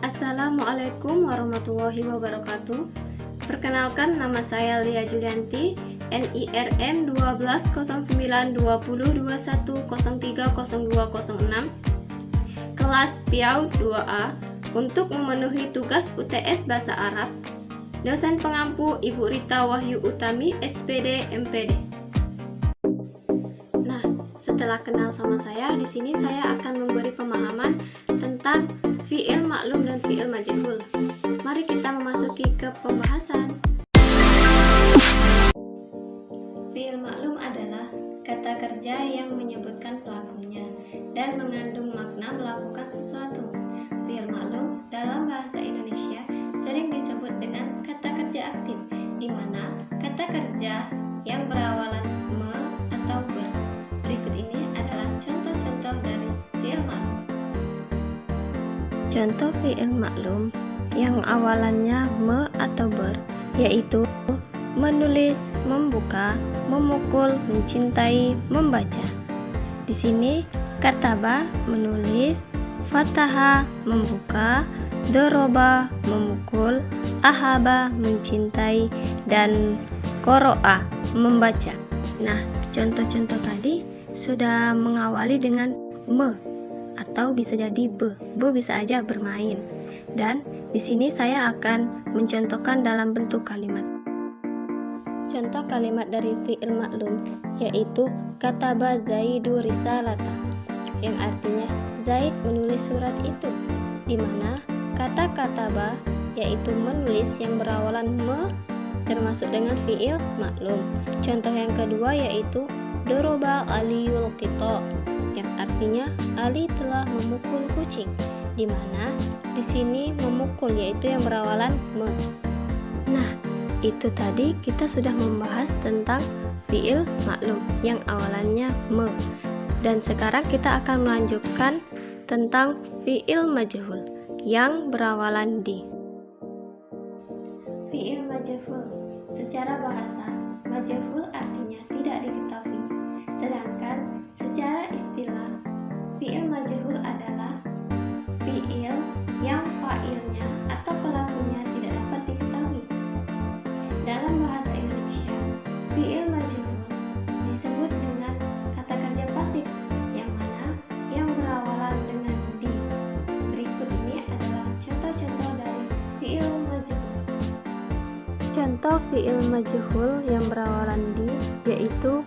Assalamualaikum warahmatullahi wabarakatuh. Perkenalkan, nama saya Lia Julianti, NIRM 12092021030206, kelas PIAU 2A, untuk memenuhi tugas UTS Bahasa Arab. Dosen pengampu Ibu Rita Wahyu Utami, SPD, MPD. Nah, setelah kenal sama saya, di sini saya akan memberi pemahaman tentang fi'il maklum dan fi'il majhul. Mari kita memasuki ke pembahasan. Fi'il maklum adalah kata kerja yang menyebutkan pelakunya dan mengandung makna melakukan sesuatu. Fi'il maklum dalam bahasa Indonesia sering disebut dengan kata kerja aktif, di mana kata kerja yang berawalan me atau ber. Berikut ini adalah contoh-contoh dari fi'il maklum. Contoh fi'il maklum yang awalannya me atau ber, yaitu menulis, membuka, memukul, mencintai, membaca. Di sini kataba menulis, fataha membuka, doroba memukul, ahaba mencintai, dan qoro'a membaca. Nah, contoh-contoh tadi sudah mengawali dengan me atau bisa jadi be bisa aja bermain. Dan di sini saya akan mencontohkan dalam bentuk kalimat. Contoh kalimat dari fi'il maklum yaitu kataba Zaidu risalata, yang artinya Zaid menulis surat itu, di mana kata kataba yaitu menulis yang berawalan me termasuk dengan fi'il maklum. Contoh yang kedua yaitu doroba Aliyul qito, yang artinya Ali telah memukul kucing, di mana di sini memukul yaitu yang berawalan me. Nah, itu tadi kita sudah membahas tentang fi'il maklum yang awalannya me. Dan sekarang kita akan melanjutkan tentang fi'il majhul yang berawalan di. Fi'il majhul secara bahasa, majhul artinya tidak diketahui. Sedangkan secara istilah, fi'il majhul adalah fi'il yang fa'ilnya atau pelakunya tidak dapat diketahui. Dalam bahasa Indonesia, fi'il majhul disebut dengan kata kerja pasif, yang mana yang berawalan dengan di. Berikut ini adalah contoh-contoh dari fi'il majhul. Contoh fi'il majhul yang berawalan di yaitu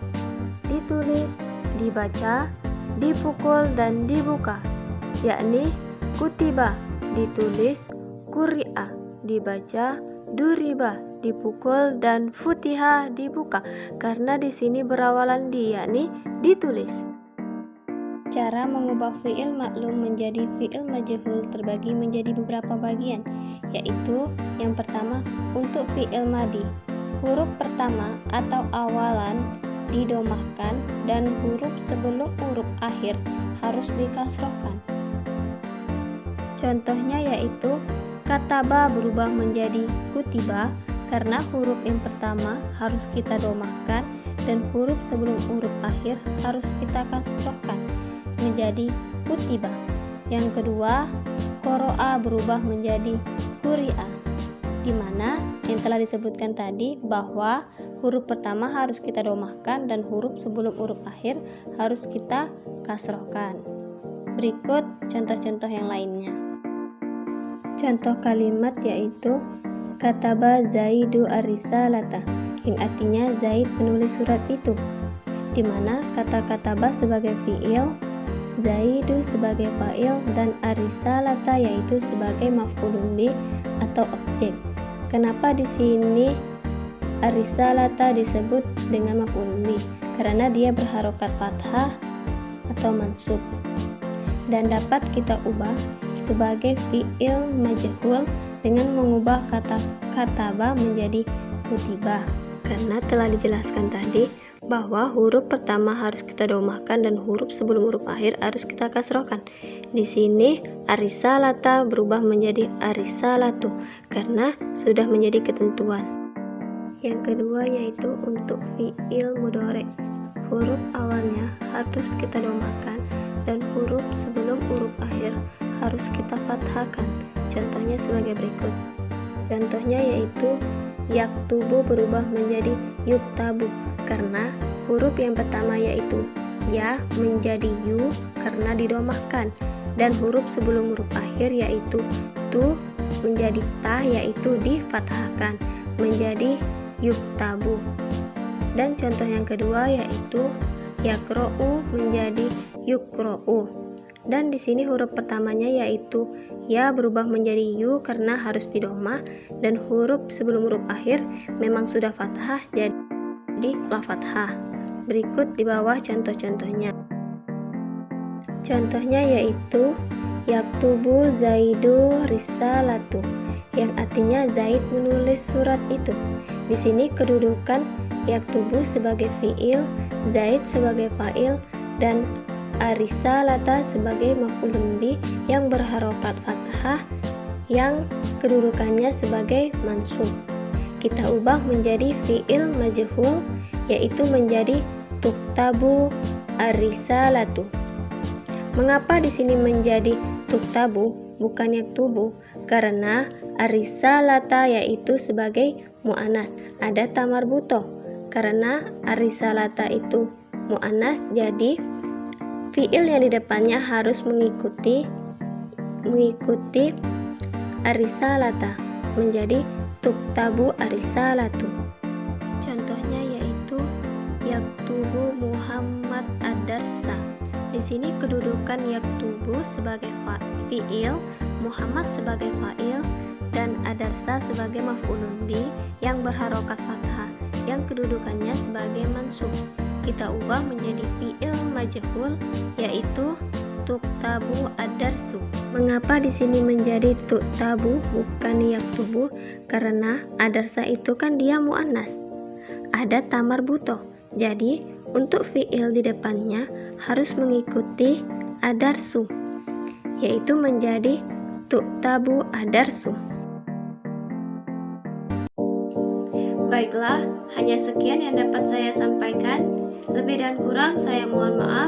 ditulis, dibaca, dipukul, dan dibuka, yakni kutiba ditulis, kuri'a dibaca, duriba dipukul, dan futiha dibuka, karena di sini berawalan di, yakni ditulis. Cara mengubah fi'il maklum menjadi fi'il majhul terbagi menjadi beberapa bagian, yaitu yang pertama untuk fi'il madi, huruf pertama atau awalan didomahkan dan huruf sebelum huruf akhir harus dikasrohkan. Contohnya yaitu kataba berubah menjadi kutiba karena huruf yang pertama harus kita domahkan dan huruf sebelum huruf akhir harus kita kasrohkan menjadi kutiba. Yang kedua, qoro'a berubah menjadi quri'a, di mana yang telah disebutkan tadi bahwa huruf pertama harus kita domahkan dan huruf sebelum huruf akhir harus kita kasrohkan. Berikut contoh-contoh yang lainnya. Contoh kalimat yaitu kataba Zaidu ar-risalata, yang artinya Zaid menulis surat itu, di mana kata kataba sebagai fi'il, Zaidu sebagai fa'il, dan ar-risalata yaitu sebagai maf'ulun bih atau objek. Kenapa di sini ar-risalata disebut dengan maf'ulun bih? Karena dia berharokat fathah atau mansub, dan dapat kita ubah sebagai fi'il majhul dengan mengubah kata kataba menjadi kutiba, karena telah dijelaskan tadi bahwa huruf pertama harus kita domahkan dan huruf sebelum huruf akhir harus kita kasrohkan. Di sini arisalata berubah menjadi arisalatu karena sudah menjadi ketentuan. Yang kedua yaitu untuk fi'il mudhari, huruf awalnya harus kita domahkan dan huruf sebelum huruf akhir harus kita fathahkan. Contohnya sebagai berikut. Contohnya yaitu yaktubu berubah menjadi yuktabu karena huruf yang pertama yaitu ya menjadi yu karena didomahkan, dan huruf sebelum huruf akhir yaitu tu menjadi ta yaitu difathahkan menjadi yuktabu. Dan contoh yang kedua yaitu yakro'u menjadi yukro'u. Dan di sini huruf pertamanya yaitu ya berubah menjadi yu karena harus didomah, dan huruf sebelum huruf akhir memang sudah fathah jadi la fathah. Berikut di bawah contoh-contohnya. Contohnya yaitu yaktubu Zaidu risalatu, yang artinya Zaid menulis surat itu. Di sini kedudukan yaktubu sebagai fiil, Zaid sebagai fa'il, dan arisalata sebagai maf'ulun bih yang berharokat fathah yang kedudukannya sebagai mansub. Kita ubah menjadi fiil majhul yaitu menjadi tuktabu arisalatu. Mengapa di sini menjadi tuktabu bukan yaktubu? Karena arisalata yaitu sebagai mu'annas, ada tamar buto. Karena arisalata itu mu'annas, jadi fiil yang di depannya harus mengikuti arisalata menjadi tuktabu arisalatu. Contohnya yaitu yaktubu Muhammad ad-darsa. Di sini kedudukan yaktubu sebagai fiil, Muhammad sebagai fa'il, dan adarsa sebagai maf'ulun bih yang berharokat fathah yang kedudukannya sebagai mansub. Kita ubah menjadi fiil majhul yaitu tuktabu adarsu. Mengapa di sini menjadi tuktabu bukan yaktubu? Karena adarsa itu kan dia muannas, ada tamar buto. Jadi untuk fiil di depannya harus mengikuti adarsu, yaitu menjadi tuktabu adarsu. Baiklah, hanya sekian yang dapat saya sampaikan. Lebih dan kurang saya mohon maaf.